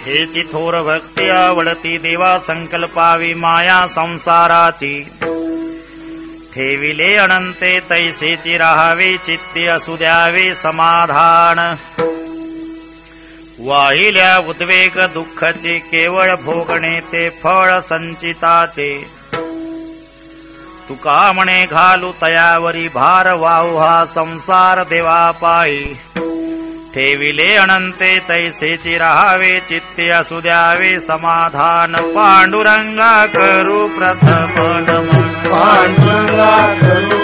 हेची थोर भक्ती आवडती देवा संकल्पावी माया संसाराची ठेविले अनंते तैसेची राहावे चित्ते असू द्यावे समाधान वाहिल्या उद्वेग दुःखाचे केवळ भोगणे ते फळ संचिताचे तुका म्हणे घालू तयावरी भार वाहू हा संसार देवा पायी ठेविले अनंते तैसेची राहावे चित्ते असू द्यावे समाधान पांडुरंगा करू प्रथम नमन पांडुरंगा करू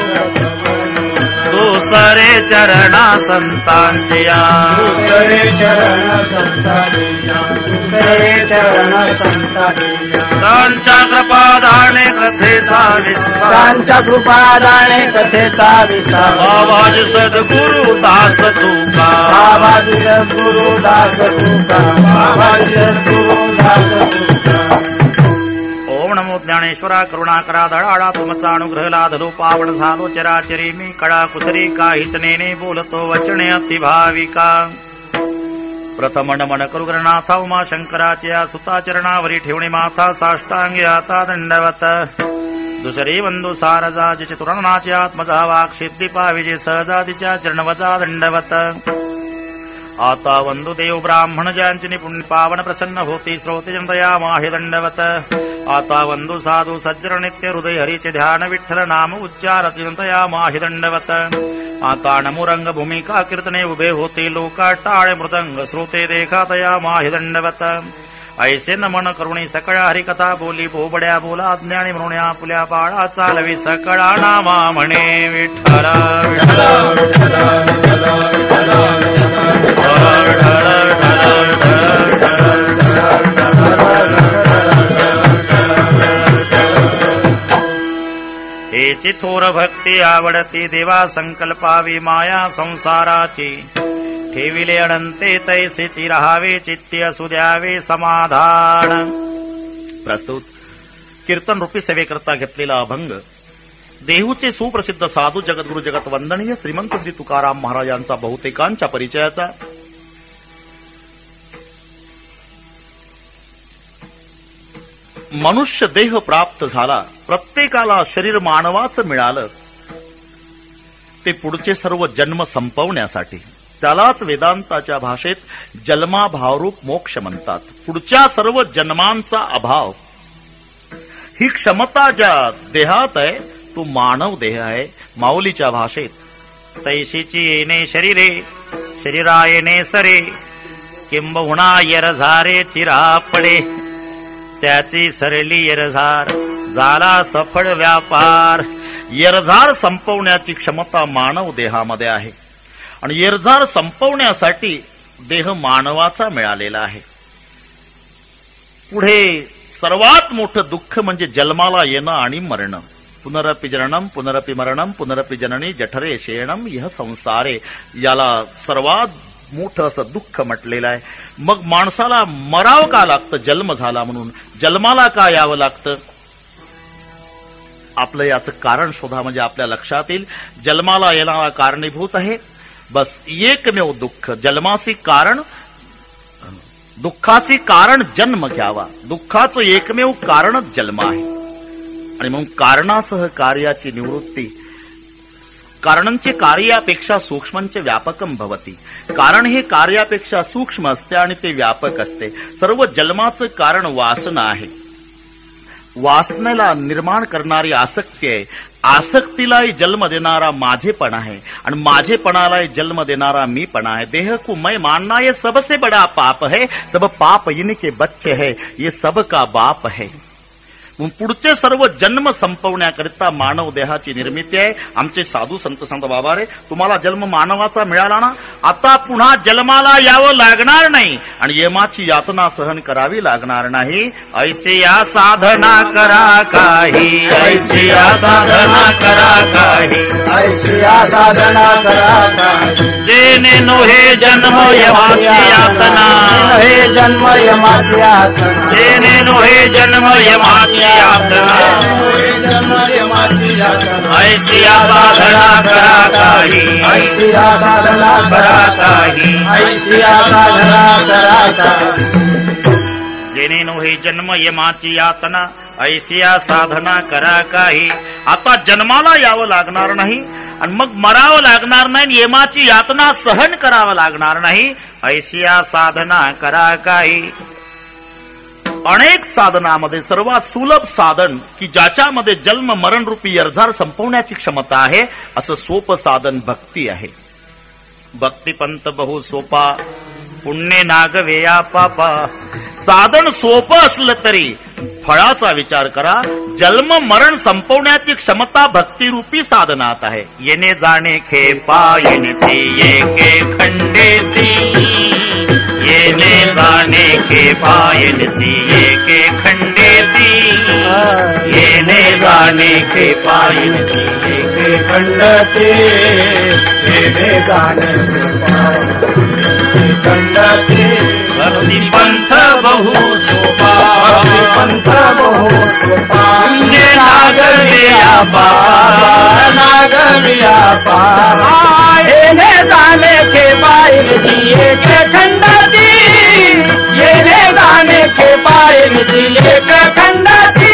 दुसरे चरणा संतांचिया दुसरे चरण संतांचिया दुसरे चरण संतांचिया त्यांच्या कृपादाने कथेचा विस्तार त्यांच्या कृपादाने कथेचा विस्तार आवाज सद्गुरु दास तुका आवाज सद्गुरु दास तुका आवाज सद्गुरु दास तुका ओम नमो ज्ञानेश्वरा करुणाकरा धडाडा तुमचा अनुग्रह लाधलो पावन झालो चराचरी मी कळा कुसरी काहीच नेने बोलतो वचने अतिभाविका प्रथम नमन करू गणनाथा उमा शंकराच्या सुताचरणावरी ठेवणे माथा साष्टांगी आता दंडवत दुसरी वंदू सारजा जिचे तुरणाचे आत्मजा वाक सिद्धी पाविजे सहजादीच्या चरणवजा दंडवत आता वंदू देव ब्राह्मण ज्यांची पुण्य पावन प्रसन्न होती श्रोते जनतया माहे दंडवत आता वंदू साधू सज्जन नित्य हृदय हरीचे ध्यान विठ्ठल नाम उच्चार जनतया माहे दंडवत आता नमुरंग भूमिका कीर्तने उभे होते लोका टाळे मृदंग श्रोते देखातया माहे दंडवत ऐसे नमन करुणी सकळा हरिकथा बोली बोबड्या बोला ज्ञानी म्हणून पुल्या पाळा चालवी सकळा नामा म्हणे विठ्ठल हेची थोर भक्ती आवडती देवा संकल्पावी माया संसाराची ठेविले अनंते तैसेची राहावे चित्ते असू द्यावे समाधान प्रस्तुत कीर्तन रूपी सेवेकरता घेतलेला अभंग देहूचे सुप्रसिद्ध साधू जगद्गुरु जगत वंदनीय श्रीमंत श्री तुकाराम महाराजांचा बहुतेकांच्या परिचयाचा मनुष्य देह प्राप्त झाला प्रत्येकाला शरीर मानवाचं मिळालं ते पुढचे सर्व जन्म संपवण्यासाठी त्यालाच वेदांताच्या भाषेत जन्माभावरूप मोक्ष म्हणतात पुढच्या सर्व जन्मांचा अभाव ही क्षमता ज्या देहात आहे तो मानव देह आहे माऊलीच्या भाषेत तैशीची येणे शरीरे शरीरा येणे सरे किंबहुना यरझारे चिरापडे त्याची सरली यरझार झाला सफळ व्यापार यरझार संपवण्याची क्षमता मानव देहामध्ये आहे आणि यरझार संपवण्यासाठी देह मानवाचा मिळालेला आहे पुढे सर्वात मोठं दुःख म्हणजे जन्माला येणं आणि मरणं पुनरपि जननम पुनरपि मरणम पुनरपि जननी जठरे शेणम यह संसारे याला सर्वात मोठं असं दुःख म्हटलेलं आहे मग माणसाला मरावं का लागतं जन्म झाला म्हणून जन्माला का यावं लागतं आपलं याचं कारण शोधा म्हणजे आपल्या लक्षात येईल जन्माला येणारा कारणीभूत आहे बस एकमेव दुःख जन्मासी कारण दुःखासी कारण जन्म घ्यावा दुःखाचं एकमेव कारणच जन्म आहे आणि म्हणून कारणासह कार्याची निवृत्ती कारणंचे कार्यापेक्षा सूक्ष्मंचे व्यापकम भवती कारण हे कार्यापेक्षा सूक्ष्म असते आणि ते व्यापक असते सर्व जन्माचं कारण वासना आहे वासनेला निर्माण करणारी आसक्ती आहे आसक्तीलाही जन्म देणारा माझेपण आहे आणि माझेपणालाही जन्म देणारा मीपणा आहे देह को मैं मानना ये सबसे बड़ा पाप है सब पाप इनके बच्चे है ये सब का बाप है पुढचे सर्व जन्म संपवण्याकरिता मानव देहाची निर्मिती आहे आमचे साधू संत संत बाबा रे तुम्हाला जन्म मानवाचा मिळाला ना आता पुन्हा जन्माला यावं लागणार नाही आणि यमाची यातना सहन करावी लागणार नाही ऐसे या साधना करा काही ऐसे या साधना करा काही ऐसे या साधना करा काही जेने नोहे जन्म यमाची यातना हे जन्म यमाची यातना जेने नोहे जन्म यमाची यातना ऐसी साधना करा काही ऐसी साधना करा काही ऐसी साधना करा काही जेणे नोहे जन्म यमाची यातना ऐसिया साधना करा काही. आता जन्माला यावं लागणार नाही आणि मग मरावं लागणार नाही, यमाची यातना सहन करावं लागणार नाही, ऐसिया साधना करा काही. अनेक साधनामध्ये सर्वात सुलभ साधन की ज्याच्यामध्ये जन्म मरण रूपी यर्झार संपवण्याची क्षमता आहे, असं सोपं साधन भक्ती आहे. भक्ती पंथ बहु सोपा पुण्य नागवेया पापा. साधन सोपं असलं तरी फळाचा विचार करा. जन्म मरण संपवण्याची क्षमता भक्तिरूपी साधनात आहे. येणे जाणे खेपा येणे येके खंडेती. येणे जाणे खेपा येणे येके खंडेती. येणे जाणे खेपा येणे येके खंडते येणे जाणे खंडते. भक्ती पंथ बहु सोपा. भक्ती पंथ बहु सोपा. पुण्य नागवेया पापा. नागविया पापा. येणे जाणे खेपा येणे येके खंडती. येणे जाणे खेपा येणे येके खंडती.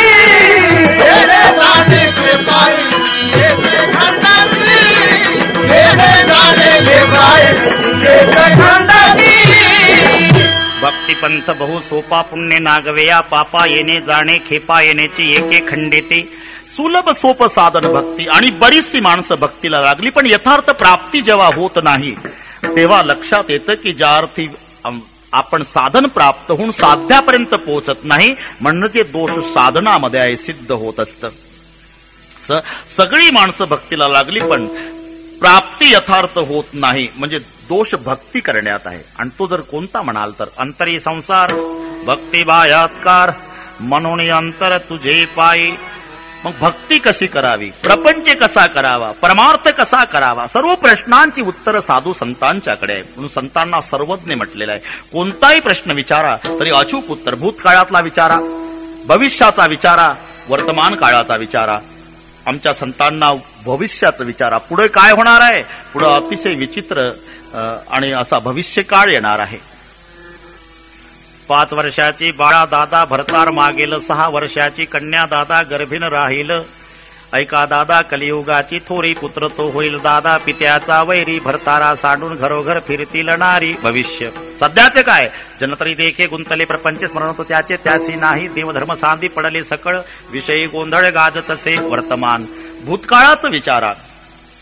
येणे जाणे खेपा येणे येके खंडती. येणे जाणे खेपा येणे येके खंडती. भक्ती पंथ बहु सोपा पुण्य नागवेया पापा. येणे जाणे खेपा येण्याची एके खंडेते. सुलभ सोपं साधन भक्ती. आणि बरीचशी माणसं भक्तीला लागली, पण यथार्थ प्राप्ती जेव्हा होत नाही तेव्हा लक्षात येतं की ज्या अर्थी आपण साधन प्राप्त होऊन साध्यापर्यंत पोहोचत नाही, म्हणजे दोष साधनामध्ये आहे, सिद्ध होत असतं. सगळी माणसं भक्तीला लागली पण प्राप्ती यथार्थ होत नाही, म्हणजे दोष भक्ती करण्यात आहे. आणि तो जर कोणता म्हणाल तर अंतरी संसार भक्ती बायात्कार म्हणून अंतर तुझे पायी. मग भक्ती कशी करावी, प्रपंच कसा करावा, परमार्थ कसा करावा, सर्व प्रश्नांची उत्तर साधू संतांच्याकडे आहे. म्हणून संतांना सर्वज्ञ म्हटलेलं आहे. कोणताही प्रश्न विचारा तरी अचूक उत्तर. भूतकाळातला विचारा, भविष्याचा विचारा, वर्तमान काळाचा विचारा. आमच्या संतांना भविष्याचं विचारा, पुढे काय होणार आहे, पुढे अतिशय विचित्र आणि असा भविष्य काळ येणार आहे. 5 वर्षाची बाळा दादा भरतार मागेल, 6 वर्षाची कन्या दादा गर्भीन राहील. ऐका दादा कलियुगाची थोरी पुत्र तो होईल दादा, पित्याचा वैरी भरतारा सांडून घरोघर फिरतील नारी. भविष्य सध्याचे काय, जनतरी देखे गुंतले प्रपंच स्मरण तो त्याचे त्यासी नाही. देवधर्म सांदी पडले सकळ, विषयी गोंधळ गाजतसे वर्तमान. भूतकाळाचं विचारा.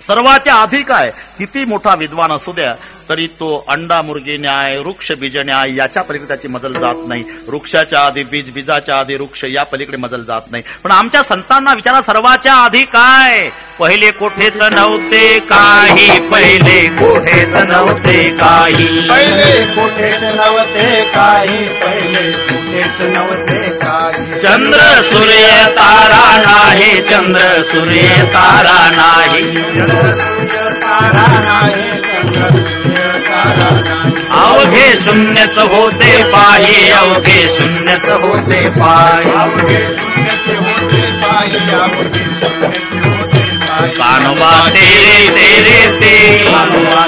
सर्वाच्या आधी काय, किती मोठा विद्वान असू द्या तरी तो अंडा मुर्गी न्याय, वृक्ष बीज न्याय याच्या पलीकडे त्याची मजल जात नाही. वृक्षाच्या आधी बीज, बीजाच्या आधी वृक्ष या पलीकडे मजल जात नाही. पण आमच्या संतांना विचारा, सर्वाच्या आधी काय, पहिले कोठेच नव्हते काही. पहिले कोठेच नव्हते काही. पहिले कोठेच नव्हते काही. पहिले कोठेच नव्हते काही. चंद्र सूर्य तारा नाही. चंद्र सूर्य तारा नाही. तारा नाही. अवघे शून्यच होते पायी. अवघे शून्यच होते पायी. कानोबा तेरे तेरे ते. कानोबा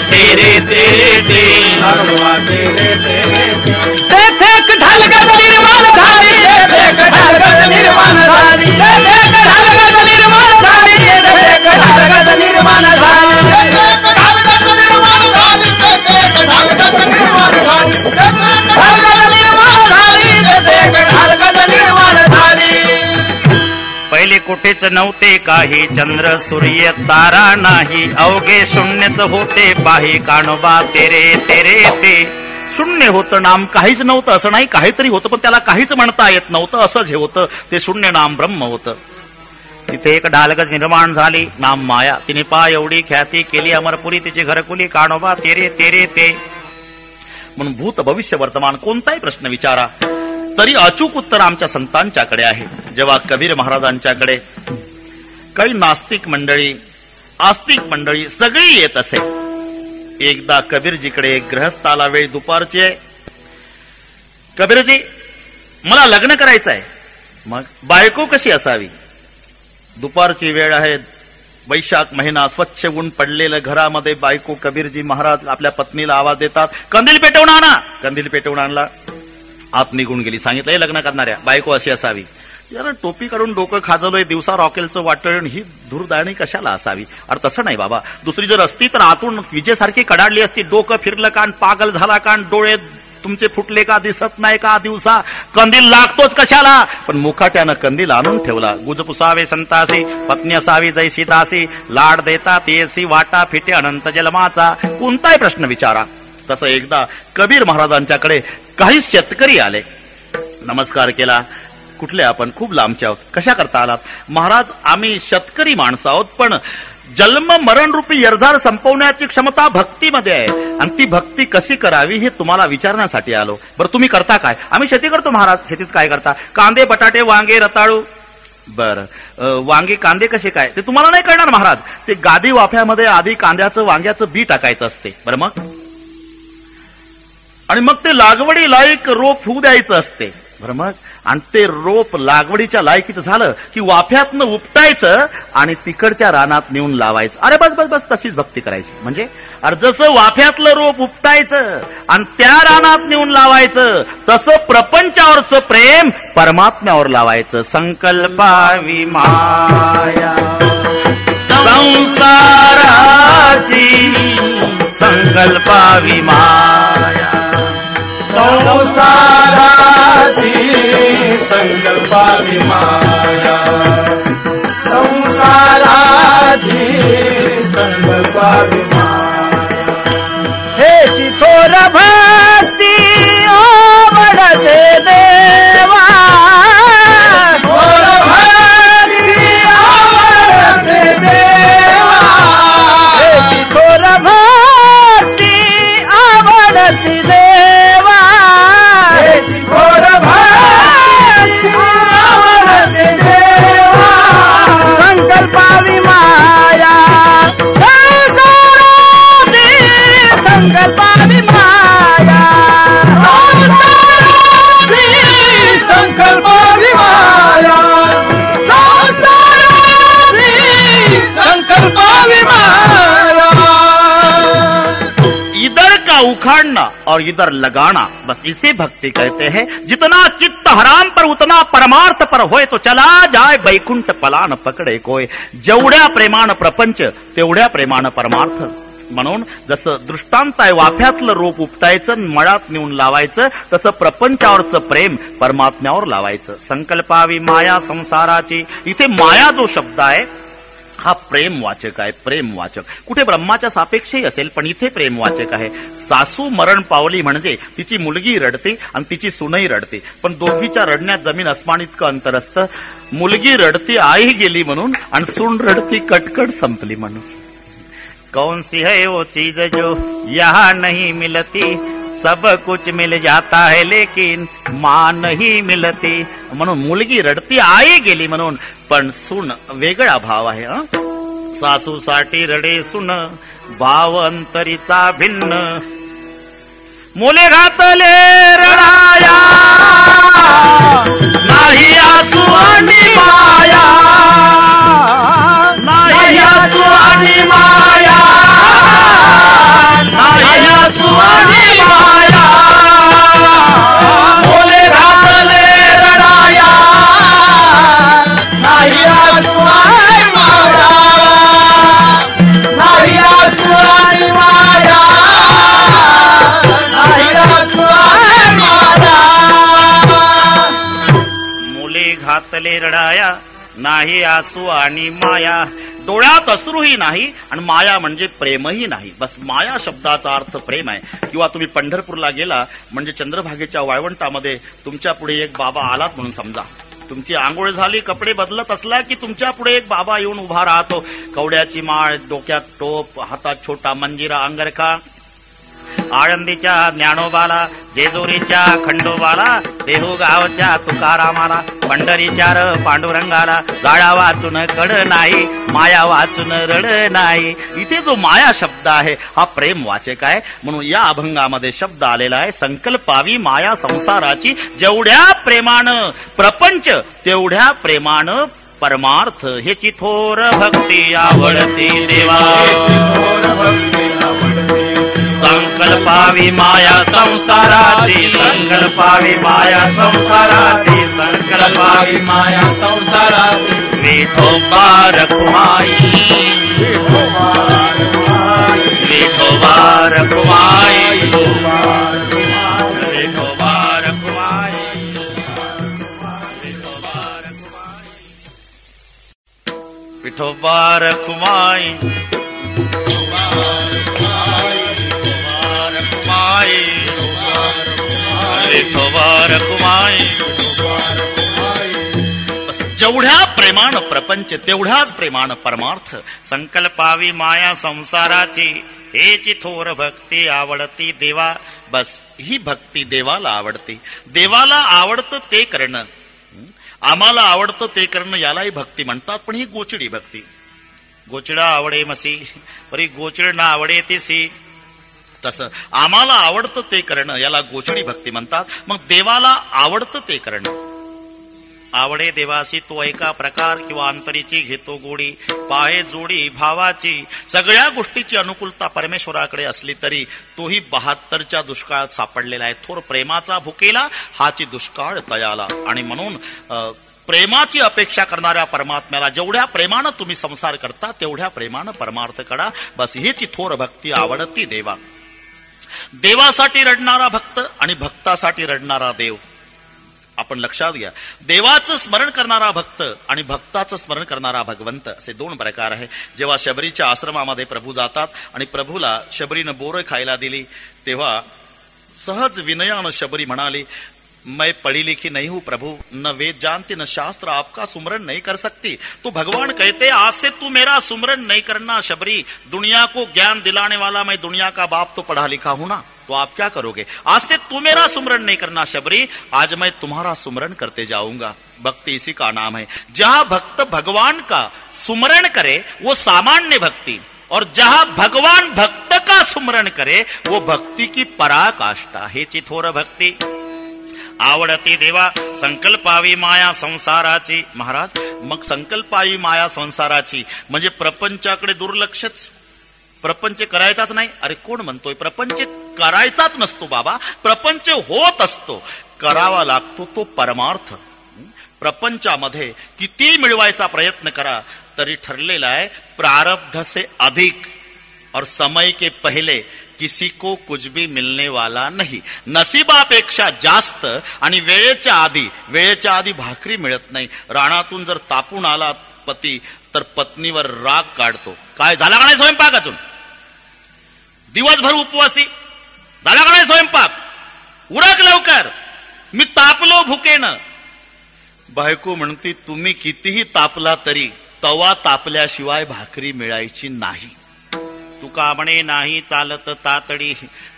तेरे तेरे ते. तेथे ढलगत निर्माण झाली. तेथे ढलगत निर्माण झाली. तेथे ढलगत निर्माण झाली. तेथे ढलगत निर्माण झाली. पहिले कुठेच नव्हते काही. चंद्र सूर्य तारा नाही. अवघे शून्यच होते पाही. कानोबा तेरे तेरे ते. शून्य होतं, नाम काहीच नव्हतं असं नाही, काहीतरी होतं पण त्याला काहीच म्हणता येत नव्हतं, असंच हे होतं. ते शून्य नाम ब्रह्म होतं. तिथे एक ढालगज निर्माण झाली, नाम माया. तिने पाय एवढी ख्याती केली अमरपुरी, तिची घरकुली. कानोबा तेरे तेरे ते. म्हणून भूत भविष्य वर्तमान कोणताही प्रश्न विचारा तरी अचूक उत्तर आमच्या संतांच्याकडे आहे. जेव्हा कबीर महाराजांच्याकडे काही नास्तिक मंडळी, आस्तिक मंडळी सगळी येत असे. एकदा कबीरजीकडे एक ग्रहस्थ आला. वेळ दुपारची आहे. कबीरजी मला लग्न करायचं आहे. मग बायको कशी असावी? दुपारची वेळ आहे, वैशाख महिना, स्वच्छ ऊन पडलेलं घरामध्ये बायको कबीरजी महाराज आपल्या पत्नीला आवाज देतात, कंदील पेटवून आणा. कंदील पेटवून आणला, आत निघून गेली. सांगितलंय लग्न करणाऱ्या बायको अशी असावी. यार टोपी काढून डोकं खाजवलंय, दिवसा रॉकेलचं वाटण, ही धुरदाणी कशाला असावी. अरे तसं नाही बाबा, दुसरी जर असती तर आतून विजेसारखी कडाडली असती. डोकं फिरलं कान, पागल झाला कान, डोळे तुमचे फुटले का, दिसत नाही का दिवसा, कंदील लागतोच कशाला. पण मुखाट्यानं कंदील आणून ठेवला. गुज पुसावे संतासी, पत्नी असावी जैसी दासी, लाड देता तेसी वाटा फिटे अनंत जन्माचा. कोणताही प्रश्न विचारा. तसं एकदा कबीर महाराजांच्याकडे काही शेतकरी आले. नमस्कार केला. कुठले आपण? खूप लांबचे आहोत. कशा करता आलात? महाराज आम्ही शेतकरी माणसं आहोत, पण जन्म मरण रूपी यर्झार संपवण्याची क्षमता भक्तीमध्ये आहे, आणि ती भक्ती कशी करावी हे तुम्हाला विचारण्यासाठी आलो. बरं तुम्ही करता काय? आम्ही शेती करतो महाराज. शेतीत काय करता? कांदे, बटाटे, वांगे, रताळू. बरं वांगे कांदे कसे काय ते तुम्हाला नाही कळणार महाराज. ते गादी वाफ्यामध्ये आधी कांद्याचं वांग्याचं बी टाकायचं असते. बरं मग, आणि मग ते लागवडी लायक रोप होऊ द्यायचं असते. बरं मग, आणि ते रोप लागवडीच्या लायकीचं झालं की वाफ्यातनं उपटायचं आणि तिकडच्या रानात नेऊन लावायचं. अरे बस बस बस, तशीच भक्ती करायची. म्हणजे अरे जसं वाफ्यातलं रोप उपटायचं आणि त्या रानात नेऊन लावायचं, तसं प्रपंचावरचं प्रेम परमात्म्यावर लावायचं. संकल्पावी माया संसाराची, संकल्पावी माया संसाराची, संकल्पावी माया संसाराची, संकल्पावी माया. हे चिथोर भक्ती आवडते देवा, चिथोर भक्ती आवडते देवा, हे चिथोर भक्ती आवडते देवा, संकल्पावी माया संसाराची, संकल्पावी माया संसाराची, संकल्पावी माया संसाराची, संकल्पावी माया. इधर का उखाड़ना और इधर लगाना, बस इसे भक्ति कहते हैं. जितना चित्त हराम पर उतना परमार्थ पर होय, तो चला जाय बैकुंठ पलान पकडे कोय. जेवढ्या प्रेमान प्रपंच तेवढ्या प्रेमान परमार्थ. म्हणून जसं दृष्टांत आहे, वाफ्यातलं रोप उपटायचं, मळात नेऊन लावायचं, तसं प्रपंचावरचं प्रेम परमात्म्यावर लावायचं. संकल्पावी माया संसाराची. इथे माया जो शब्द आहे हा प्रेमवाचक आहे. प्रेमवाचक कुठे ब्रह्माच्या सापेक्षही असेल, पण इथे प्रेमवाचक आहे. सासू मरण पावली म्हणजे तिची मुलगी रडते आणि तिची सुनई रडते, पण दोघीच्या रडण्यात जमीन अस्मान इतकं अंतर असतं. मुलगी रडती आई गेली म्हणून, आणि सून रडती कटकट संपली म्हणून. कौन सी है वो चीज जो यहाँ नहीं मिलती, सब कुछ मिल जाता है लेकिन माँ नहीं मिलती. म्हणून मुलगी रडती आई गेली म्हणून, पण सून वेगळा भाव आहे. सासूसाठी रडे सून, भाव अंतरीचा भिन्न. मोले घातले रडाया, नाही आसू आणि माया, नाही आसू आणि माया, नाही आसू आणि माया. मोले घातले रडाया, नाही आसू आणि माया, नाही आसू आणि माया, नाही आसू आणि माया. मुले घातले रडाया, नाही आसू आणि माया. डोळ्यात अश्रूही नाही आणि माया म्हणजे प्रेमही नाही. बस माया शब्दाचा अर्थ प्रेम आहे. किंवा तुम्ही पंढरपूरला गेला म्हणजे चंद्रभागेच्या वाळवंटामध्ये तुमच्या पुढे एक बाबा आलात म्हणून समजा. तुमची आंघोळ झाली, कपडे बदलत असला की तुमच्या पुढे एक बाबा येऊन उभा राहतो. कवड्याची माळ, डोक्यात टोप, हातात छोटा मंजिरा अंगरखा. आळंदीच्या ज्ञानोबाला, जेजुरीच्या खंडोबाला, देहूगावच्या तुकारामाला, पंढरीच्या पांडुरंगाला. जाळा वाचून कड नाही, माया वाचून रड नाही. इथे जो माया शब्द आहे हा प्रेम वाचक आहे. म्हणून या अभंगामध्ये शब्द आलेला आहे संकल्पावी माया संसाराची. जेवढ्या प्रेमानं प्रपंच तेवढ्या प्रेमानं परमार्थ हेची थोर भक्ती आवडती देवा संकल्पावी माया संसाराची संकल्पावी माया संसाराची संकल्पावी माया संसाराची विठोबा रखुमाई विठोबा रखुमाई विठोबा रखुमाई विठोबा रखुमाई जेवढ्या प्रेमान प्रपंच तेवढ्याच प्रेमान परमार्थ संकल्पावी माया संसाराची हेची थोर भक्ती आवडती देवा. बस ही भक्ती देवाला आवडते. देवाला आवडतं ते करणं, आम्हाला आवडतं ते करणं यालाही भक्ती म्हणतात. पण ही गोचिडी भक्ती. गोचिडा आवडे मसी परी गोचिड ना आवडे तेसी. तसं आम्हाला आवडतं ते करणं याला गोचडी भक्ती म्हणतात. मग देवाला आवडतं ते करणं. आवडे देवासी तो एका प्रकार किंवा अंतरीची घेतो गोडी पाहे जोडी भावाची. सगळ्या गोष्टीची अनुकूलता परमेश्वराकडे असली तरी तोही 72च्या दुष्काळात सापडलेला आहे. थोर प्रेमाचा भुकेला हाची दुष्काळ तयाला. आणि म्हणून प्रेमाची अपेक्षा करणाऱ्या परमात्म्याला जेवढ्या प्रेमानं तुम्ही संसार करता तेवढ्या प्रेमानं परमार्थ करा. बस हीची थोर भक्ती आवडती देवा. देवासाठी रडणारा भक्त आणि भक्तासाठी रडणारा देव. आपण लक्षात घ्या, देवाचं स्मरण करणारा भक्त आणि भक्ताचं स्मरण करणारा भगवंत असे दोन प्रकार आहे. जेव्हा शबरीच्या आश्रमामध्ये प्रभू जातात आणि प्रभूला शबरीनं बोरं खायला दिली तेव्हा सहज विनयानं शबरी म्हणाली, मैं पढ़ी लिखी नहीं हूं प्रभु, न वेद जानती न शास्त्र, आपका सुमरन नहीं कर सकती. तो भगवान कहते आज से तू मेरा सुमरन नहीं करना शबरी. दुनिया को ज्ञान दिलाने वाला मैं दुनिया का बाप तो पढ़ा लिखा हूं ना, तो आप क्या करोगे. आज से तू मेरा सुमरन नहीं करना शबरी, आज मैं तुम्हारा सुमरन करते जाऊंगा. भक्ति इसी का नाम है. जहां भक्त भगवान का सुमरण करे वो सामान्य भक्ति, और जहां भगवान भक्त का सुमरण करे वो भक्ति की पराकाष्ठा हे चिथोर भक्ति आवडती देवा. संकल्पावी माया संसाराची. महाराज मग संकल्पावी माया संसाराची म्हणजे प्रपंचाकडे दुर्लक्षच. प्रपंच करायचाच नाही. अरे कोण म्हणतोय प्रपंच करायचाच नसतो बाबा, प्रपंच होत असतो. करावा लागतो तो परमार्थ. प्रपंचामध्ये किती मिळवायचा प्रयत्न करा तरी ठरलेला आहे प्रारब्ध से अधिक और समय के पहले किसी को कुछ भी मिलने वाला नहीं. नसीबापेक्षा जास्त आणि वेळेच्या आधी भाकरी मिळत नाही. रानातून जर तापून आला पती तर पत्नीवर राग काढतो. काय झाला का नाही स्वयंपाक, अजून दिवसभर उपवासी, झाला का नाही स्वयंपाक, उरक लवकर, मी तापलो भुकेनं. बायको म्हणती तुम्ही कितीही तापला तरी तवा तापल्याशिवाय भाकरी मिळायची नाही. तुका म्हणे नाही चालत तातडी,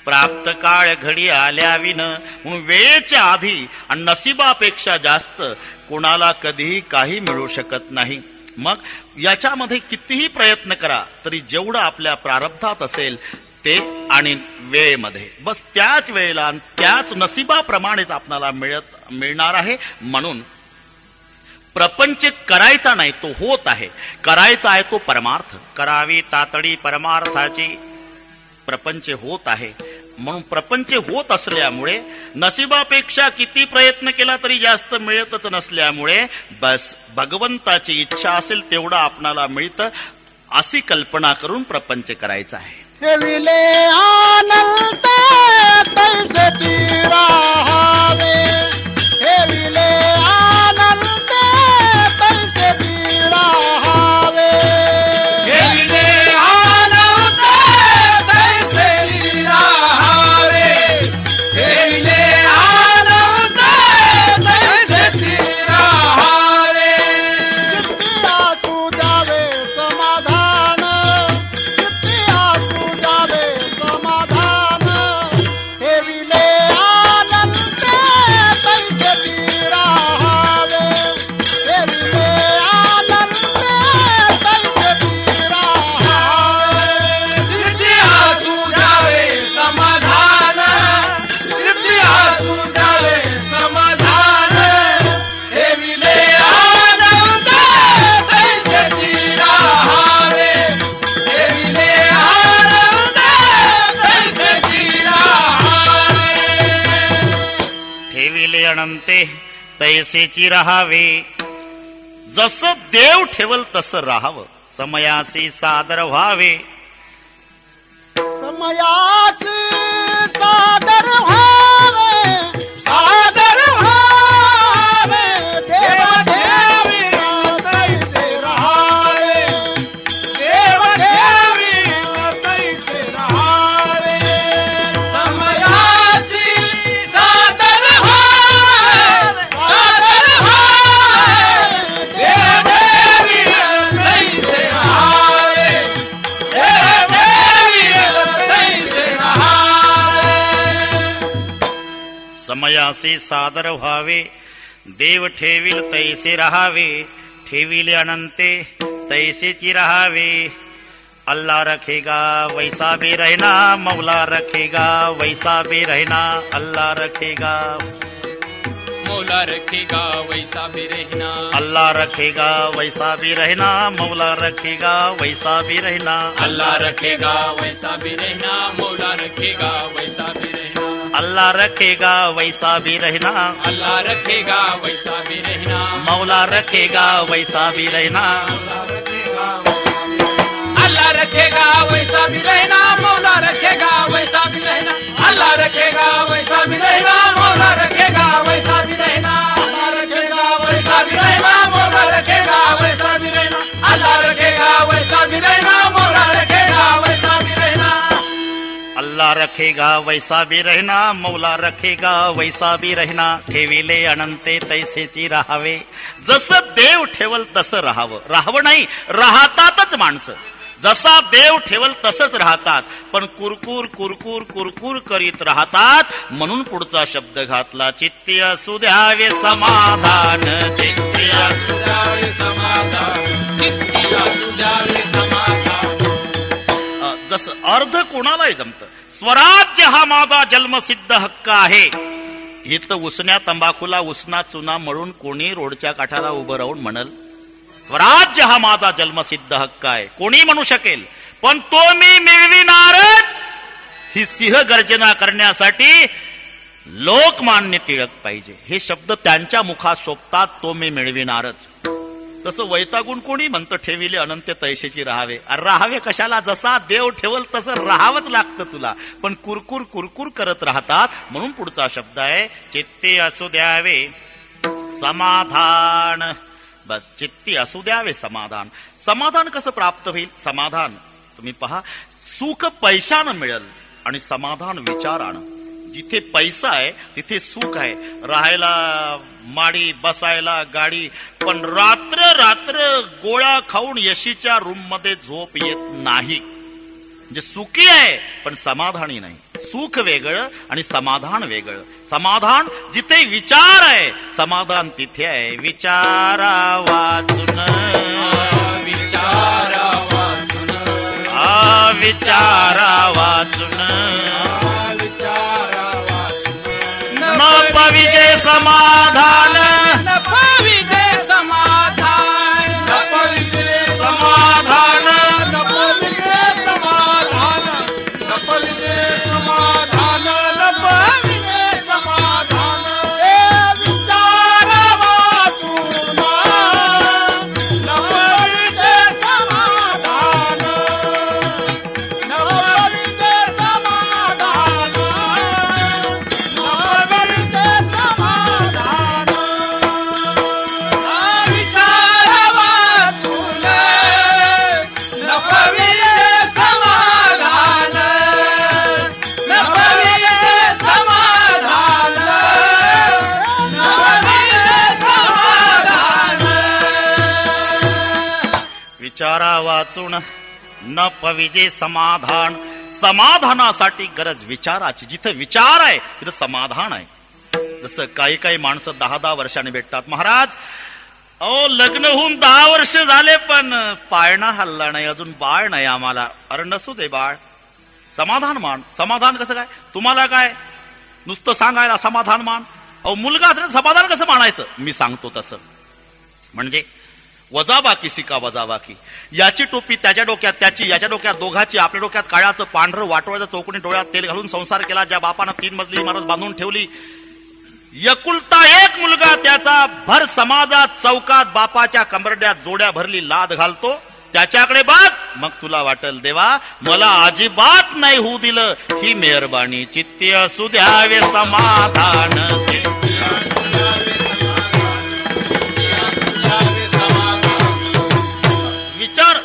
प्राप्त काळ घडी आल्या विन. म्हणून वेळेच्या आधी आणि नशिबापेक्षा जास्त कोणाला कधीही काही मिळू शकत नाही. मग याच्यामध्ये कितीही प्रयत्न करा तरी जेवढं आपल्या प्रारब्धात असेल ते आणि वेळेमध्ये बस त्याच वेळेला त्याच नशिबाप्रमाणेच आपल्याला मिळणार आहे. म्हणून प्रपंच करायचा नाही, तो होत आहे. करायचा आहे तो परमार्थ. करावी तातडी परमार्थाची. प्रपंच होत आहे म्हणून प्रपंच होत असल्यामुळे नशिबापेक्षा किती प्रयत्न केला तरी जास्त मिळतच नसल्यामुळे बस भगवंताची इच्छा असेल तेवढं आपणाला मिळतं अशी कल्पना करून प्रपंच करायचा आहे. ठेविले अनंते तैसेची राहावे. जसं देव ठेवल तसं राहावं, समयासी सादर व्हावे. समयाची सादर व्हावे, सादर व्हावे. देव ठेवी तैसे राहावे, देव ठेवी तैसे राहावे. समयाची सादर व्हावे, सादर व्हावे. देव ठेवी तैसे राहावे, देव ठेवी तैसे राहावे. समयासी सादर व्हावे, देव ठेविल तैसे राहावे. ठेविले अनंते तैसेची राहावे. अल्लाह रखेगा वैसा भी रहना, मौला रखेगा वैसा भी रहना. अल्लाह रखेगा, मौला रखेगा वैसा भी रहना. अल्लाह रखेगा वैसा भी रहना, मौला रखेगा वैसा भी रहना. अल्लाह रखेगा वैसा भी रहना, मौला रखेगा वैसा भी रहना. अल्लाह रखेगा वैसा भी रहना, अल्लाह रखेगा वैसा भी रहना. मौला रखेगा वैसा भी रहना. अल्लाह रखेगा वैसा भी रहना, मौला रखेगा वैसा भी रहना. अल्लाह रखेगा वैसा भी रहना, मौला रखेगा वैसा भी रहना. अल्लाह रखेगा वैसा भी रहना, मौला रखेगा वैसा भी रहना. अल्लाह रखेगा वैसा भी रहना, मौला रखेगा वैसा भी रहना. अल्लाह रखेगा वैसा भी रहना, मौला रखेगा वैसा भी रहना. ठेविले अनंते तैसेची राहावे. जसं देव ठेवल तसं राहावं. राहावं नाही, राहतातच माणसं. जसा देव ठेवल तसंच राहतात, पण कुरकुर कुरकुर कुरकुर करीत राहतात. म्हणून पुढचा शब्द घातला, चित्ती असू द्यावे समाधान. चित्ती असू द्यावे समाधान, चित्ती असू द्यावे समाधान. जसं अर्ध कोणालाही जमतं. स्वराज्य हा माझा जन्मसिद्ध हक्क आहे. इथं उसण्या तंबाखूला उसना चुना मळून कोणी रोडच्या काठाला उभं राहून म्हणल स्वराज्य हा माझा जन्मसिद्ध हक्क आहे, कोणी म्हणू शकेल. पण तो मी मिळविणारच, ही सिंह गर्जना करण्यासाठी लोकमान्य टिळक पाहिजे. हे शब्द त्यांच्या मुखात शोभतात, तो मी मिळविणारच. तसं वैतागून कोणी म्हणतं ठेविले अनंत तैसेची राहावे. राहावे कशाला? जसा देव ठेवल तसं राहावंच लागतं तुला. पण कुरकुर कुरकुर करत राहतात. म्हणून पुढचा शब्द आहे, चित्ते असू द्यावे समाधान. बस, चित्ती असू द्यावे समाधान. समाधान कसं प्राप्त होईल? समाधान तुम्ही पहा, सुख पैशानं मिळेल आणि समाधान विचारानं. जिथे पैसा आहे तिथे सुख आहे. राहायला माडी, बसायला गाडी, पण रात्र रात्र गोळ्या खाऊन यशीच्या रूम मध्ये झोप येत नाही. म्हणजे सुखी आहे पण समाधानी नाही. सुख वेगळं आणि समाधान वेगळं. समाधान जिथे विचार आहे, समाधान तिथे आहे. विचारा वाचून, विचारा वाचून, विचारा वाचून, विचारा वाचून. न पविजे समाधान, न पविजे समाधान, न पविजे समाधान, न पविजे समाधान, न पविजे समाधान, न पविजे समाधान. विचारा वाचून, न पविजे समाधान, न पविजे समाधान, न पविजे समाधान. विचारा वाचून, न पविजे समाधान, न पविजे समाधान, न पविजे समाधान. विचारा वाचून न पविजे समाधान. समाधानासाठी गरज विचाराची. जिथे विचार आहे तिथे समाधान आहे. जसं काही काही माणसं 10-10 वर्षांनी भेटतात. महाराज, अहो लग्न होऊन 10 वर्ष झाले पण पाळणा हल्ला नाही, अजून बाळ नाही आम्हाला. अरे नसू दे बाळ, समाधान मान. समाधान कसं काय? तुम्हाला काय नुसतं सांगायला समाधान मान? अहो मुलगा समाधान कसं मानायचं? मी सांगतो तसं. म्हणजे वजाबाकी सिका वजाबाकी. याची टोपी त्याच्या डोक्यात, त्याची याच्या डोक्यात, दोघाची. आपल्या डोक्यात काळ्याचं पांढरं वाटोळ्याचं चौकोनी डोळ्यात तेल घालून संसार केला. ज्या बापानं 3 मजली इमारत बांधून ठेवली, एकुलता एक मुलगा त्याचा भर समाजात चौकात बापाच्या कमरड्यात जोड्या भरली लाद घालतो, त्याच्याकडे बघ, मग तुला वाटल देवा मला अजिबात नाही होऊ दिलं, ही मेहरबानी. चित्ती असू द्यावे समाधान, विचार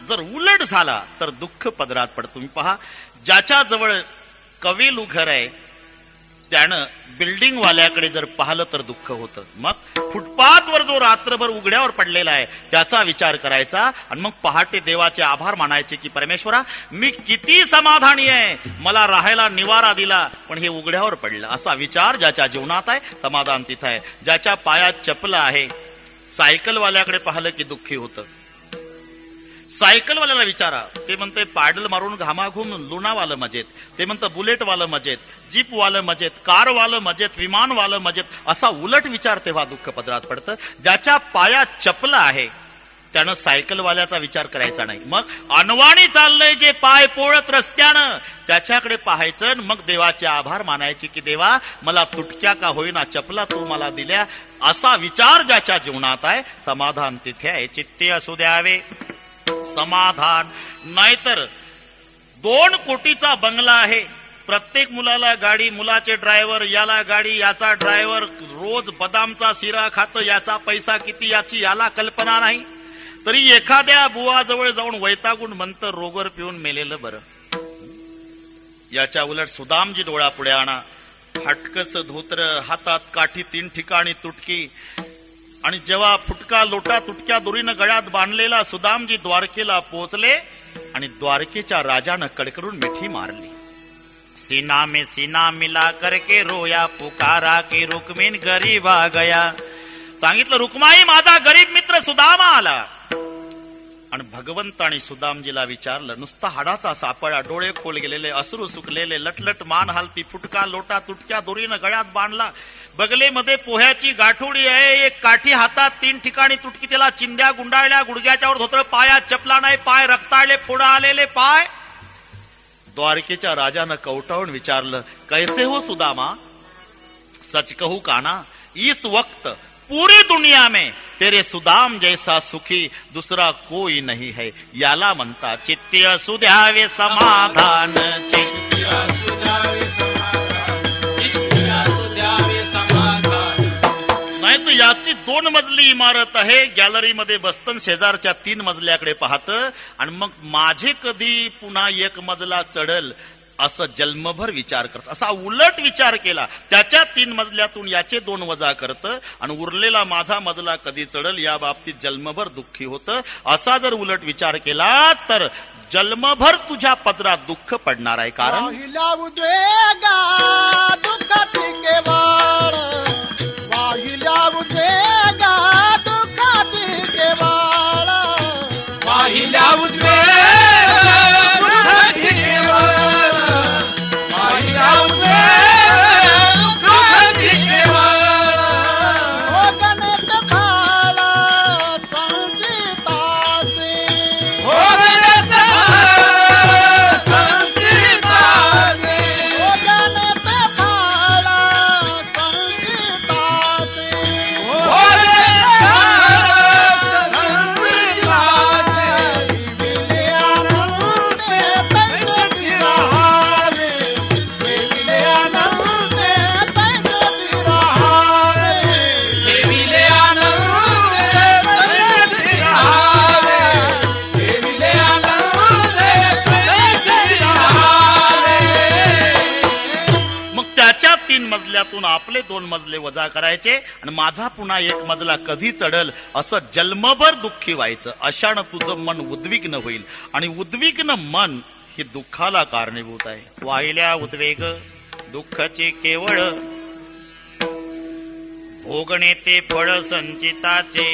जर उलट झाला तर दुःख पदरात पडतो. तुम्ही पहा, ज्याच्या जवळ कवेलू घर आहे त्यानं बिल्डिंग वाल्याकडे जर पाहिलं तर दुःख होतं. मग फुटपाथवर जो रात्रभर उघड्यावर पडलेला आहे त्याचा विचार करायचा आणि मग पहाटे देवाचे आभार मानायचे की परमेश्वरा मी किती समाधानी आहे, मला राहायला निवारा दिला, पण हे उघड्यावर पडलं. असा विचार ज्याच्या जीवनात आहे समाधान तिथं आहे. ज्याच्या पायात चपला आहे, सायकलवाल्याकडे पाहिलं की दुःखी होतं. सायकलवाल्याला विचारा, ते म्हणते पॅडल मारून घामाघूम लुणावालं मजेत, ते म्हणतं बुलेटवालं मजेत, जीपवालं मजेत, कारवालं मजेत, विमानवालं मजेत. असा उलट विचार तेव्हा दुःख पदरात पडतं. ज्याच्या पायात चपला आहे त्यानं सायकलवाल्याचा विचार करायचा नाही. मग अनवाणी चाललंय जे पाय पोळत रस्त्यानं त्याच्याकडे पाहायचं, मग देवाचे आभार मानायचे की देवा मला तुटक्या का होईना चपला तू मला दिल्या. असा विचार ज्याच्या जीवनात आहे समाधान तिथे आहे. चित्ते असू द्यावे समाधान. नाहीतर 2 कोटीचा बंगला आहे, प्रत्येक मुलाला गाडी, मुलाचे ड्रायव्हर, याला गाडी, याचा ड्रायव्हर, रोज बदामचा शिरा खातं, याचा पैसा किती याची याला कल्पना नाही, तरी एखाद्या बुवाजवळ जाऊन वैतागून म्हणतं रोगर पिऊन मेलेलं बरं. याच्या उलट सुदामजी डोळ्यापुढे आणा, फाटकस धोत्र, हातात काठी 3 ठिकाणी तुटकी, आणि जेव्हा फुटका लोटा तुटक्या दोरीनं गळ्यात बांधलेला सुदामजी द्वारकेला पोहोचले आणि द्वारकेच्या राजानं कडकडून मिठी मारली. सीना में सीना मिला करके रोया, पुकारा की रुक्मिण गरीब आ गया. सांगितलं रुक्माई माझा गरीब मित्र सुदामा आला. आणि भगवंत आणि सुदामजीला विचारलं, नुसता हाडाचा सापळा, डोळे खोल गेलेले, अश्रू सुकलेले, लटलट मान हालती, फुटका लोटा तुटक्या दोरीनं गळ्यात बांधला, बगलेमध्ये पोह्याची गाठोडी आहे, एक काठी हातात 3 ठिकाणी तुटकी, त्याला चिंध्या गुंडाळल्या, गुडघ्याच्यावर धोतर, पायात चपला नाही, पाय रक्ताळले, फोडा आलेले पाय. द्वारकेच्या राजानं कवटावून विचारलं, कैसे हो सुदामा, सच कहू काना, इस वक्त पूरी दुनिया में तेरे सुदाम जैसा सुखी दूसरा कोई नहीं है. याला म्हणता चित्ती असू द्यावे समाधान. नाही तर याची 2 मजली इमारत आहे, गॅलरीमध्ये बसतं, शेजारच्या 3 मजल्याकडे पाहतं आणि मग माझे कधी पुन्हा 1 मजला चढल असं जन्मभर विचार करत. असा उलट विचार केला, त्याच्या 3 मजल्यातून याचे 2 वजा करतं आणि उरलेला माझा मजला कधी चढल या बाबतीत जन्मभर दुःखी होतं. असा जर उलट विचार केला तर जन्मभर तुझ्या पदरात दुःख पडणार आहे. कारण मजल्यातून आपले 2 मजले वजा करायचे आणि माझा पुन्हा 1 मजला कधी चढल असं जन्मभर दुःखी व्हायचं. अशानं तुझं मन उद्विग्न होईल आणि उद्विग्न मन हे दुःखाला कारणीभूत आहे. वाहिल्या उद्वेग दुःखाचे केवळ भोगणे ते फळ संचिताचे.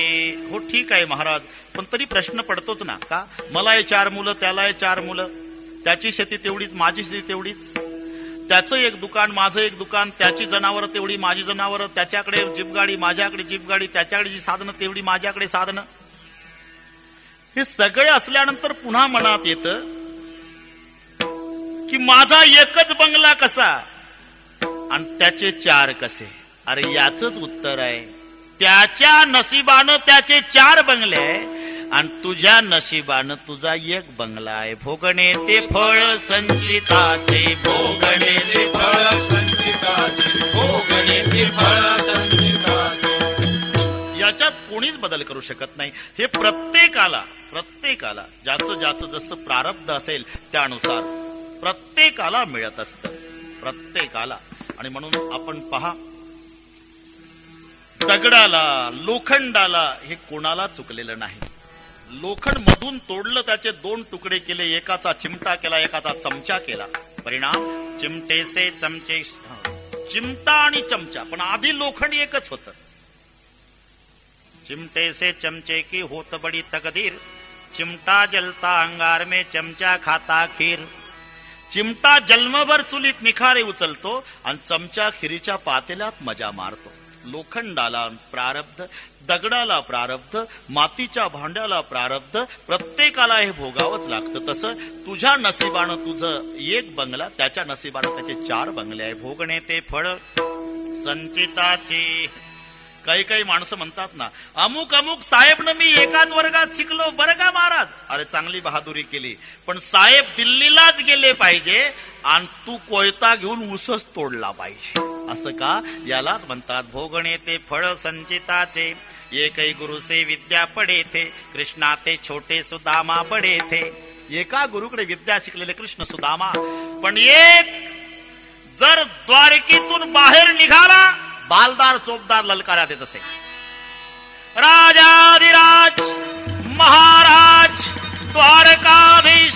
हो ठीक आहे महाराज, पण तरी प्रश्न पडतोच ना, का मला 4 मुलं, त्याला 4 मुलं, त्याची शेती तेवढीच, माझी शेती तेवढीच, त्याचं 1 दुकान, माझं 1 दुकान, त्याची जनावरं तेवढी, माझी जनावरं, त्याच्याकडे जीपगाडी, माझ्याकडे जीपगाडी, त्याच्याकडे जी साधनं तेवढी, माझ्याकडे साधनं. हे सगळे असल्यानंतर पुन्हा मनात येतं की माझा 1च बंगला कसा आणि त्याचे 4 कसे. अरे याचंच उत्तर आहे. त्याच्या नशिबानं त्याचे 4 बंगले आहे आणि तुझ्या नशिबानं तुझा 1 बंगला आहे. भोगणे ते फळ संचिताचे, भोगणे ते फळ संचिताचे, भोगणे ते फळ संचिताचे. याच्यात कोणीच बदल करू शकत नाही. हे प्रत्येकाला ज्याचं जसं प्रारब्ध असेल त्यानुसार प्रत्येकाला मिळत असतं, प्रत्येकाला. आणि म्हणून आपण पहा, दगडाला, लोखंडाला हे कोणाला चुकलेलं नाही. लोखंड मधून तोडलं, त्याचे 2 तुकडे केले, एकाचा चिमटा केला, एकाचा चमचा केला. परिणाम चिमटे से चमचे, चिमटा आणि चमचा. पण आधी लोखंड एकच होतं. चिमटे से चमचे की होत बड़ी तकदीर, चिमटा जलता अंगार में चमचा खाता खीर. चिमटा जन्मभर चुलीत निखारे उचलतो आणि चमचा खिरीच्या पातेल्यात मजा मारतो. लोखंडाला प्रारब्ध, दगडाला प्रारब्ध, मातीच्या भांड्याला प्रारब्ध, प्रत्येकाला हे भोगावंच लागतं. तसं तुझ्या नशिबानं तुझं 1 बंगला, त्याच्या नशिबानं त्याचे 4 बंगले आहे. भोगणे ते फळ संचिताचे. काही माणसं म्हणतात ना, अमुक साहेबनं मी एकाच वर्गात शिकलो बरं का महाराज. अरे चांगली बहादुरी केली, पण साहेब दिल्लीलाच गेले पाहिजे आणि तू कोयता घेऊन ऊसच तोडला पाहिजे. असं का? यालाच म्हणतात भोगणे ते फळ संचिताचे. एकही गुरु से विद्या पडे थे, कृष्णा ते छोटे सुदामा बडे थे. एका गुरुकडे विद्या शिकलेले कृष्ण सुदामा. पण एक जर द्वारकेतून बाहेर निघाला, बालदार चोपदार ललकारा देत असे. राजाधिराज महाराज द्वारकाधीश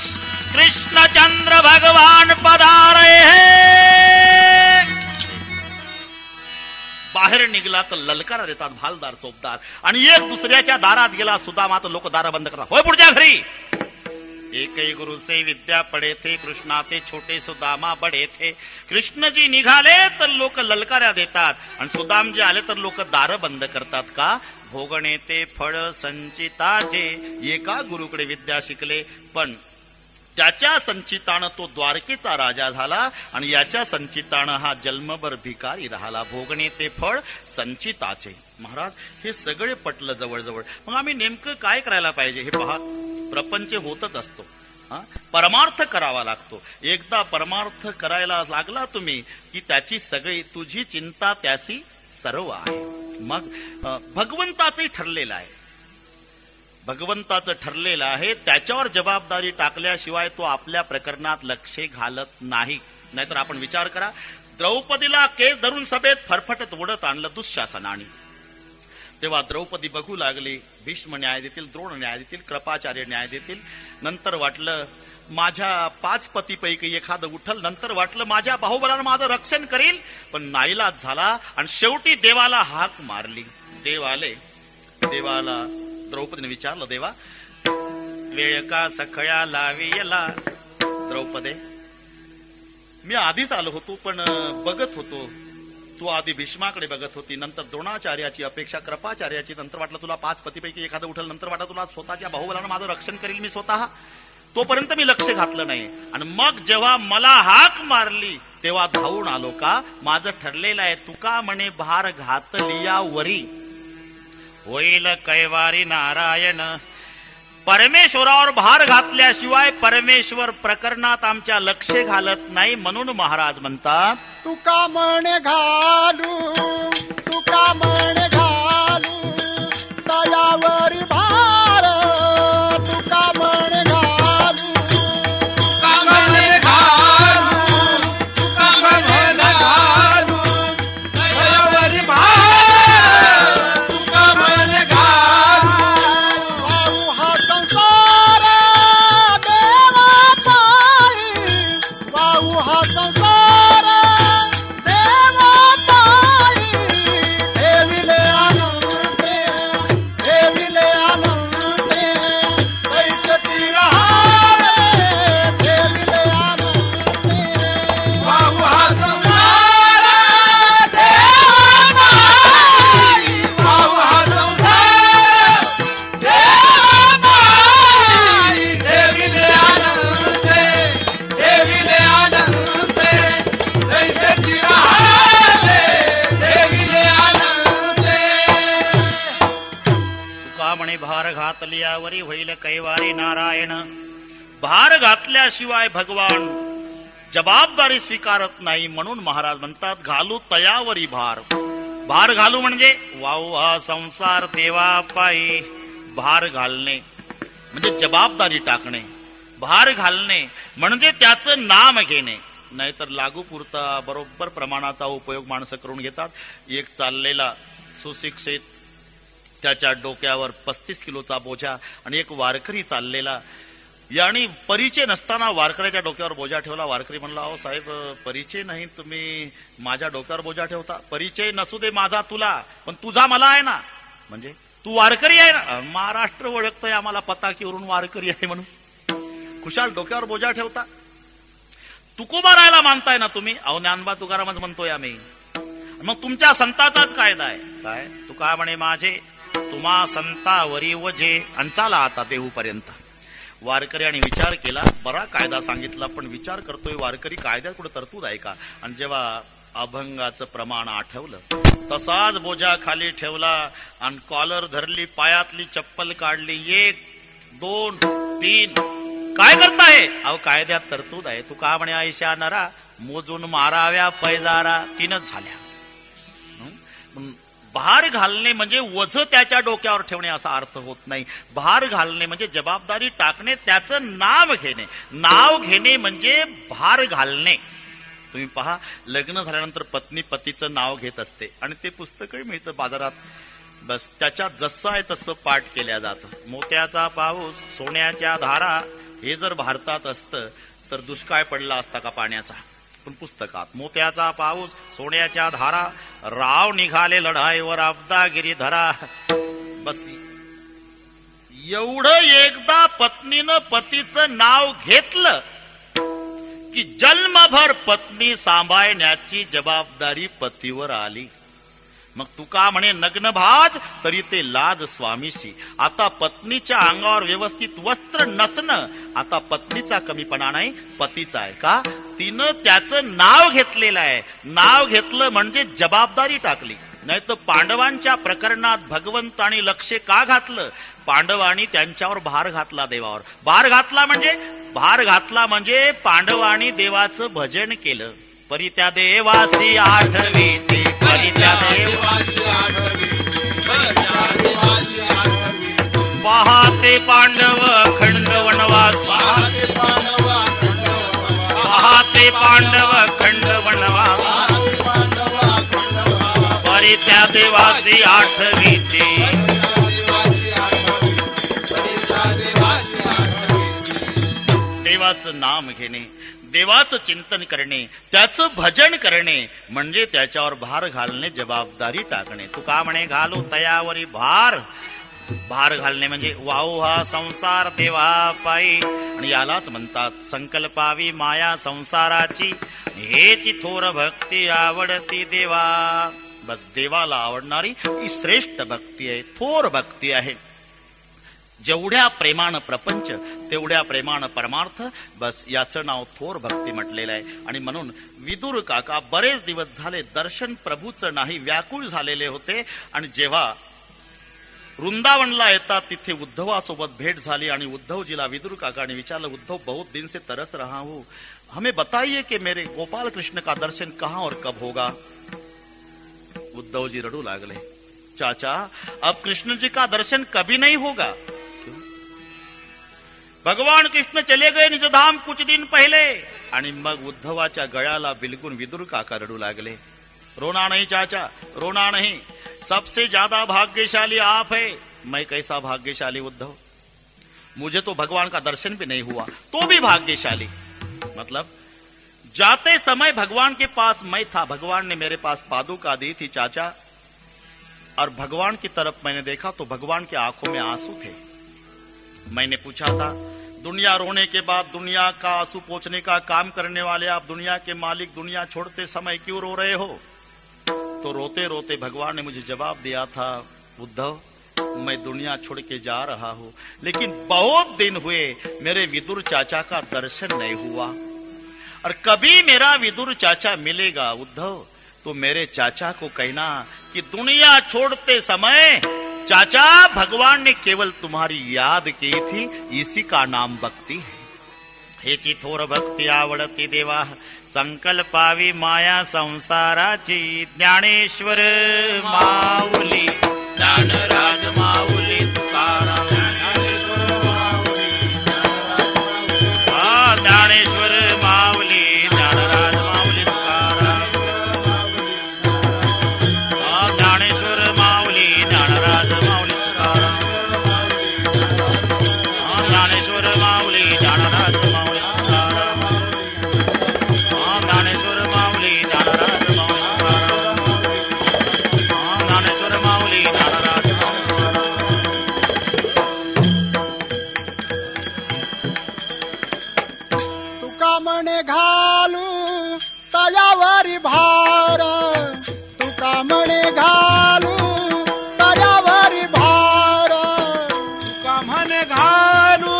कृष्णचंद्र भगवान पधारे हैं. बाहेर निघला तर ललकारा देतात भालदार चोपदार. आणि एक दुसऱ्याच्या दारात गेला सुदामा तर लोक दारा बंद करतात. होय पुढच्या घरी. एकही गुरु से विद्या पडे थे, कृष्णा ते छोटे सुदामा बडे थे. कृष्णजी निघाले तर लोक ललकाऱ्या देतात आणि सुदामजी आले तर लोक दार बंद करतात. का? भोगणे ते फळ संचिताचे. एका गुरुकडे विद्या शिकले, पण त्याच्या संचितानं तो द्वारकेचा राजा झाला आणि याच्या संचितानं हा जन्मभर भिकारी राहिला. भोगणे ते फळ संचिताचे. महाराज हे सगळे पटलं जवळजवळ. मग आम्ही नेमकं काय करायला पाहिजे हे पहा. प्रपंच होतच असतो, परमार्थ करावा लागतो. एकदा परमार्थ करायला लागला तुम्ही की त्याची सगळी तुझी चिंता त्याशी सर्व आहे. मग भगवंताचंही ठरलेलं आहे, भगवंताचं ठरलेलं आहे. त्याच्यावर जबाबदारी टाकल्याशिवाय तो आपल्या प्रकरणात लक्ष घालत नाही. नाहीतर आपण विचार करा, द्रौपदीला केस धरून सभेत फरफटत ओढत आणलं दुःशासनाने. तेव्हा द्रौपदी बघू लागली, भीष्म न्याय देतील, द्रोण न्याय देतील, कृपाचार्य न्याय देतील. नंतर वाटलं माझ्या 5 पतीपैकी एखादं उठल. नंतर वाटलं माझ्या बाहुबलानं माझं रक्षण करील. पण नाईलाज झाला आणि शेवटी देवाला हाक मारली. देव आले. देवाला द्रौपदीने विचारलं, देवा वेळ का सखळ्या लावियला. द्रौपदे मी आधीच आलो होतो, पण बघत होतो. तू आधी भीष्माकडे बघत होती, नंतर द्रोणाचार्याची अपेक्षा, कृपाचार्याची. नंतर वाटलं तुला 5 पतीपैकी एखादं उठल. नंतर वाटलं तुला स्वतःच्या बाहुबलानं माझं रक्षण करील मी स्वतः. तोपर्यंत मी लक्ष घातलं नाही. आणि मग जेव्हा मला हाक मारली तेव्हा धावून आलो. का? माझं ठरलेलं आहे. तुका म्हणे भार घातलिया वरी होईल कैवारी नारायण. परमेश्वरावर भार घातल्याशिवाय परमेश्वर प्रकरणात आमच्या लक्ष घालत नाही. म्हणून महाराज म्हणतात, तुका म्हणे घालू, तुका म्हणे घालू तयावरी भार, तुका म्हणे घालू, तुका म्हणे घालू, तुका म्हणे घालू तयावरी भार, तुका म्हणे घालू. वाहू हा संसार देवा पायी, वाहू हा संसार देवा पायी, ठेविले भार घातल्यावरी होईल कैवारी नारायण. भार घातल्याशिवाय भगवान जबाबदारी स्वीकारत नाही, म्हणून महाराज म्हणतात घालू तयावरी भार. भार घालू म्हणजे वाहू हा संसार देवा पायी. भार घालणे म्हणजे जबाबदारी टाकणे, भार घालणे म्हणजे त्याचं नाम घेणे. नाहीतर लागू पुरता बरोबर प्रमाणाचा उपयोग माणसं करून घेतात. एक चाललेला सुशिक्षित, त्याच्या डोक्यावर 35 किलोचा बोजा, आणि एक वारकरी चाललेला, यानी परिचय नसताना वारकऱ्याच्या डोक्यावर बोजा ठेवला. वारकरी म्हणला, अहो साहेब, परिचय नाही, तुम्ही माझ्या डोक्यावर बोजा ठेवता. परिचय नसू दे माझा तुला, पण तुझा मला आहे ना. म्हणजे तू वारकरी आहे ना. महाराष्ट्र ओळखतंय आम्हाला पताकीवरून वारकरी आहे म्हणून. खुशाल डोक्यावर बोजा ठेवता. तुकोबा राहायला मानताय ना तुम्ही. अहो ज्ञानबा तुकारामच म्हणतोय आम्ही. मग तुमच्या संताचाच कायदा आहे काय. तुका म्हणे माझे तुम्हा संतावरी वजे, अंचाला आता देहूपर्यंत. वारकऱ्याने विचार केला, बरा कायदा सांगितला, पण विचार करतोय वारकरी कायद्यात कुठे तरतूद आहे का. आणि जेव्हा अभंगाचं प्रमाण आठवलं, तसाच बोजा खाली ठेवला आणि कॉलर धरली, पायातली चप्पल काढली. 1 2 3 काय करताय. अहो कायद्यात तरतूद आहे. तू का म्हणे आयशा नरा मोजून माराव्या पैजारा. 3च झाल्या. भार घालणे म्हणजे वझ त्याच्या डोक्यावर ठेवणे असा अर्थ होत नाही. भार घालणे म्हणजे जबाबदारी टाकणे, त्याचं नाव घेणे. नाव घेणे म्हणजे भार घालणे. तुम्ही पहा, लग्न झाल्यानंतर पत्नी पतीचं नाव घेत असते आणि ते पुस्तकही मिळतं बाजारात. बस त्याच्यात जसं आहे तसं पाठ केल्या जातं. मोत्याचा पाऊस सोन्याच्या धारा, हे जर भारतात असतं तर दुष्काळ पडला असता का पाण्याचा. पण पुस्तकात मोत्याचा पाऊस सोन्याच्या धारा, राव निघाले लढाईवर अब्दागिरी धरा. बस एवढं एकदा पत्नीनं पतीचं नाव घेतलं की जन्मभर पत्नी सांभाळण्याची जबाबदारी पतीवर आली. मग तुका म्हणे नग्न भाज तरी ते लाज स्वामीशी. आता पत्नीच्या अंगावर व्यवस्थित वस्त्र नसणं आता पत्नीचा कमीपणा नाही, पतीचा आहे. का तिनं त्याचं नाव घेतलेलं आहे. नाव घेतलं म्हणजे जबाबदारी टाकली. नाही तर पांडवांच्या प्रकरणात भगवंतानी लक्ष का घातलं. पांडवांनी त्यांच्यावर भार घातला, देवावर भार घातला. भार घातला म्हणजे पांडवांनी देवाचं भजन केलं. परी त्या देवासी आठवी ते, परी त्या देवासी पहाते पांडव खंड वनवास, पहाते पांडव खंड वनवास, परी त्या देवासी आठवी ते. देवाचं नाम घेणे, देवाचं चिंतन करणे, त्याचं भजन करणे म्हणजे त्याच्यावर भार घालणे, जबाबदारी टाकणे. तुका म्हणे घालू तयावरी भार. भार घालणे म्हणजे वाहू हा संसार देवा पायी. आणि यालाच म्हणतात संकल्पावी माया संसाराची, हेची थोर भक्ती आवडती देवा. बस देवाला आवडणारी ही श्रेष्ठ भक्ती आहे, थोर भक्ती आहे. जेवढ्या प्रेमानं प्रपंच तेवढ्या प्रेमानं परमार्थ. बस याचं नाव थोर भक्ती म्हटलेलं आहे. आणि म्हणून विदुर काका बरेच दिवस झाले दर्शन प्रभूचं नाही, व्याकुळ झालेले होते. आणि जेव्हा वृंदावनला येतात तिथे उद्धवासोबत भेट झाली आणि उद्धवजीला विदुर काकाने विचारलं, उद्धव बहुत दिन से तरस रहा हूं, हमें बताइए कि मेरे गोपाल कृष्ण का दर्शन कहां और कब होगा. उद्धवजी रडू लागले, चाचा अब कृष्ण जी का दर्शन कभी नहीं होगा. भगवान कृष्ण चले गए निज धाम कुछ दिन पहले. आणि मग उद्धवाच्या गळ्याला बिलगून विदुर काका रडू लागले. रोना नहीं चाचा, रोना नहीं, सबसे ज्यादा भाग्यशाली आप है. मैं कैसा भाग्यशाली उद्धव, मुझे तो भगवान का दर्शन भी नहीं हुआ, तो भी भाग्यशाली. मतलब जाते समय भगवान के पास मैं था, भगवान ने मेरे पास पादुका दी थी चाचा, और भगवान की तरफ मैंने देखा तो भगवान के आंखों में आंसू थे. मैंने पूछा था, दुनिया रोने के बाद दुनिया का आंसू पोंछने का काम करने वाले आप, दुनिया के मालिक, दुनिया छोड़ते समय क्यों रो रहे हो. तो रोते रोते भगवान ने मुझे जवाब दिया था, उद्धव मैं दुनिया छोड़ के जा रहा हूं, लेकिन बहुत दिन हुए मेरे विदुर चाचा का दर्शन नहीं हुआ, और कभी मेरा विदुर चाचा मिलेगा उद्धव तो मेरे चाचा को कहना कि दुनिया छोड़ते समय चाचा, भगवान ने केवल तुम्हारी याद की थी, इसी का नाम भक्ति है। हेची थोर भक्ती आवडती देवा, संकल्पावी माया संसाराची। ज्ञानेश्वर माऊली, ज्ञानराज माऊली तुकाराम। ज्ञानेश्वर माऊली, ज्ञानराज माऊली तुकाराम। ज्ञानेश्वर माऊली, ज्ञानराज माऊली तुकाराम। ज्ञानेश्वर माऊली, ज्ञानराज माऊली तुकाराम। ज्ञानेश्वर माऊली, ज्ञानराज माऊली तुकाराम। ज्ञानेश्वर माऊली, ज्ञानराज माऊली तुका म्हणे घालू तयावरी भार, तुका म्हणे घालू तयावरी भार, तुका म्हणे घालू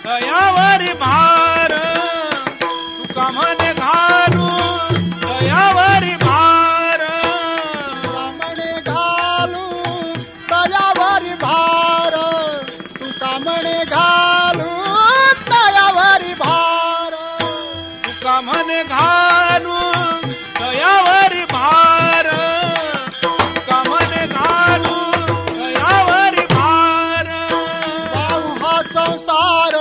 तयावरी भार, तुका म्हणे घालू तयावरी भार, तुका म्हणे घालू तयावरी भार, तुका म्हणे घालू तयावरी भार, तुका म्हणे घालू तयावरी भार, तुका म्हणे घालू तयावरी भार. वाहू हा संसार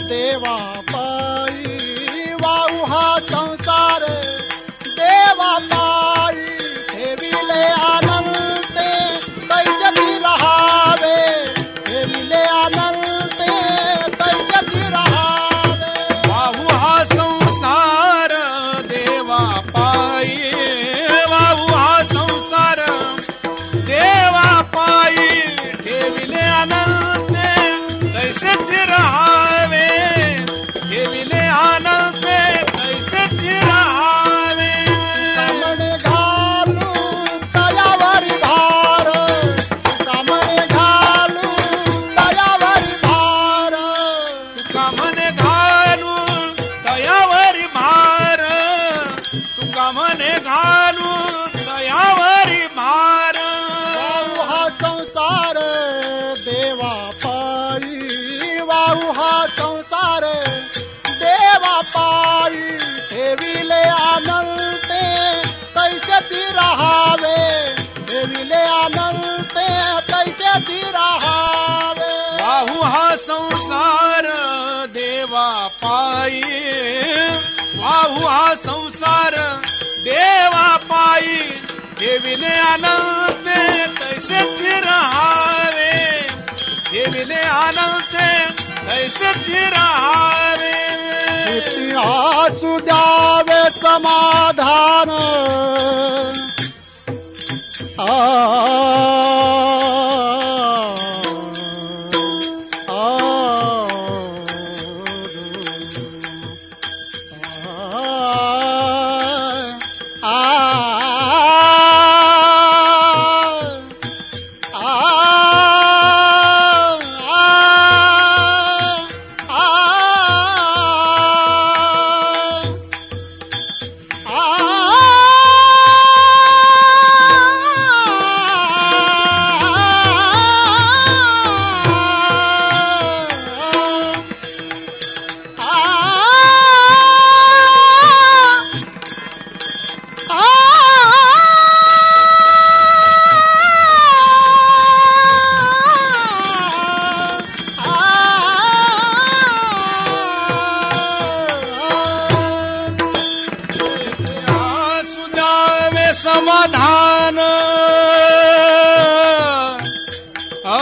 देवा पायी, वाहू हा संसार देवा पायी, ठेविले अनंते कैजती रहावे, ठेविले अनंते कैजती रहावे. वाहू हा संसार देवा पायी, वाहू हा संसार देवा पायी, ठेविले अनंते कैसेच रहावे, ठेविले अनंते कैसेच रहावे. तुका म्हणे घालू तयावरी भार, तुका म्हणे घालू तयावरी भार, तुका म्हणे घालू तयावरी भार, तुका म्हणे घालू तयावरी भार. वाहू हा संसार देवा पायी, वाहू हा संसार देवा पायी, ठेविले अनंते कैसेती रहावे, ठेविले अनंते कैसेती रहावे. वाहू हा संसार देवा पायी, वाहू हा संसार देवा पायी, ठेविले अनंते कैसेच रहावे, ठेविले अनंते कैसेच रहावे. इतिहास द्यावे समाधान, आ समाधान, आ